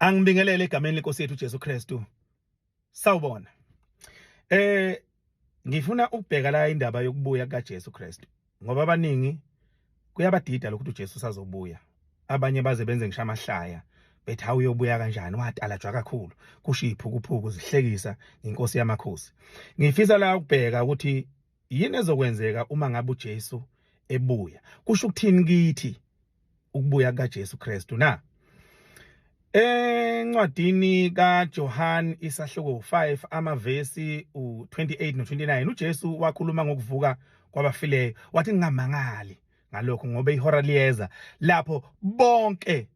Angibingelele egameni lenkosi yethu Ujesu Kristu. Sawubona. Ngifuna ukubheka la indaba yokubuya kaJesu Kristu. Ngoba abaningi kuyabadida lokho uJesu sazobuya. Abanye baze benze ngisho amahlaya. Bethi hawu uyobuya kanjani? Watalajwa kakhulu. Kusho iphukuphuku zihlekisa inkosi yamakhosi. Ngifisa la ukubheka ukuthi yini ezokwenzeka uma ngabe uJesu ebuya. Kusho ukuthini kithi ukubuya kaJesu Kristu na? Encwadini kaJohn isahluko 5 amavesi u28 no29 uJesu wakhuluma ngokuvuka kwabafileyo wathi ngingamangali ngalokho ngoba ihora liyeza lapho bonke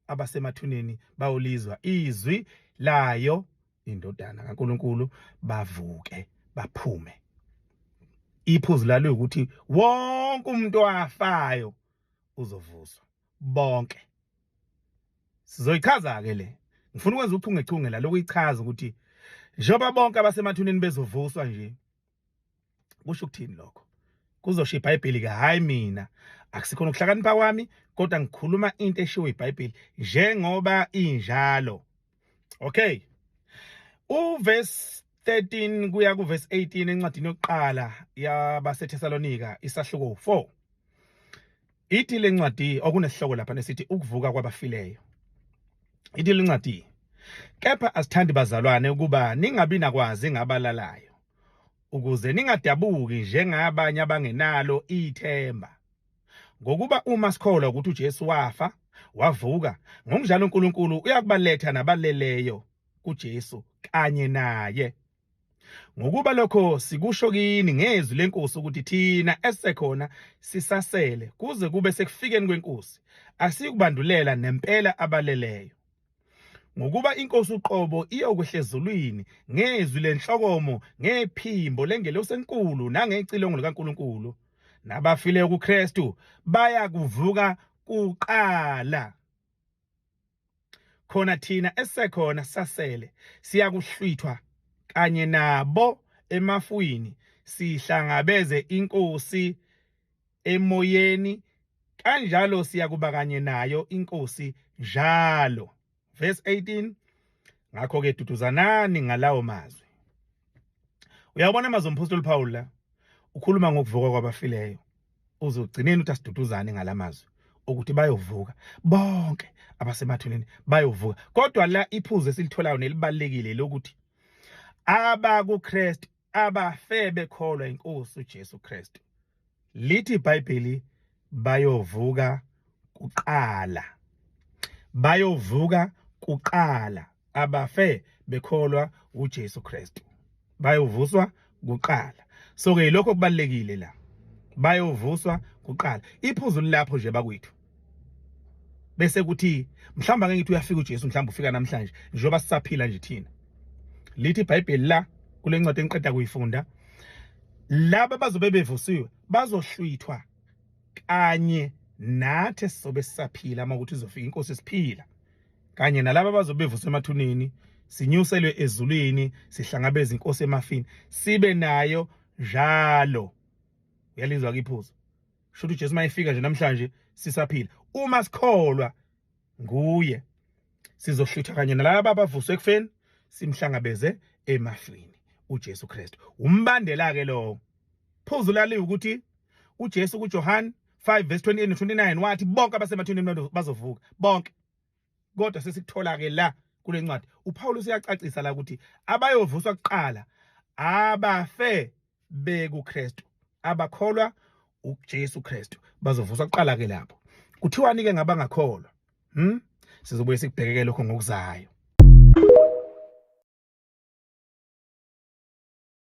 abasemathuneni bawulizwa izwi layo indodana kaNkuluNkulu bavuke baphume. Iphuzu lalo ukuthi wonke umuntu owafayo uzovuswa bonke. Sizoyichaza ke le. Ngifuna ukwenza uchungechunge la lokuyichaza ukuthi njoba bonke abasemathuneni bezovuswa nje. Kusho ukuthini lokho? Kuzosho iBhayibheli ke hayi mina. Akusikhona ukuhlakanipha kwami kodwa ngikhuluma into eshiwo iBhayibheli njengoba injalo. Okay. Uverse 13 kuya kuverse 18 encwadini yokuqala yabaseThesalonika isahluko 4. Ithi lencwadi okunesihloko lapha nesithi ukuvuka kwabafileyo. Ithi lencwadi kepha asithandi bazalwane ukuba ningabi nakwazi ngabalalayo ukuze ningadabuki njengabanye abangenalo ithemba. Ngokuba uma sikholwa ukuthi uJesu wafa wavuka ngokunjalo uNkulunkulu uyakubaletha nabaleleyo kuJesu kanye naye. Ngokuba lokho sikusho kini ngezwi lenkosi ukuthi thina esekhona sisasele kuze kube sekufikeni kwenkosi asikubandulela nempela abaleleyo. Ngokuba inkosi uqobo iyokwehlezulwini ngezwi lenhlokomo ngephimbo lengelosi enkulu nangecilongo likaNkuluNkulu nabafileyo kuKristu baya kuvuka kuqala. Khona thina esekhona sasele siyakuhlwithwa kanye nabo emafwini sihlangabeze inkosi emoyeni kanjalo siyakuba kanye nayo inkosi njalo. Verse 18 ngakho ke duduzanani ngalawo mazwi. Uyabona amazwi ompostoli Paul la ukhuluma ngokuvuka kwabafileyo. Uzogcineni uthi asiduduzane ngalamazwi ukuthi bayovuka bonke abasemathuneni bayovuka. Kodwa la iphuzu esilitholayo nelibalekile lokuthi abakuKristu abafe bekholwa inkosi uJesu Kristu. Lithi iBhayibheli bayovuka kuqala. Bayovuka kuqala abafe bekholwa uJesu Kristu. Bayovuswa kuqala. So ke lokho kubalekile la. Bayovuswa kuqala. Iphuzu lapho nje bakwethu. Bese kuthi mhlamba ngeke ngithi uyafika uJesu mhlamba ufika namhlanje njoba sisaphila nje thina. Lithi iBhayibheli la kule ncwadi engiqeda kuyifunda laba bazobe bevusiwe bazohlwithwa kanye nathi sizobe sisaphila makuthi izofika inkosi siphila kanye nalabo bazobe bevuswe emathuneni sinyuselwe ezulwini sihlangabeze inkosi emafini sibe nayo njalo. Uyalizwa ke iphuzu shothi uJesu mayefika nje namhlanje sisaphila uma sikholwa nguye sizohlwithwa kanye nalabo abavuswe ekufeni simhlangabeze emafini uJesu Kristu. Umbandela ke lo phuzu lali ukuthi uJesu kuJohn 5 verse 28 no29 wathi bonke abasemathuneni bazovuka bonke. Kodwa sesikuthola ke la kule ncwadi uPaulus uyacacisa la ukuthi abayovuswa kuqala abafe bekuKristu abakholwa uJesu Kristu bazovuswa kuqala ke lapho. Kuthiwani ke ngabangakholwa? Sizobuye sikubhekeke lokho ngokuzayo.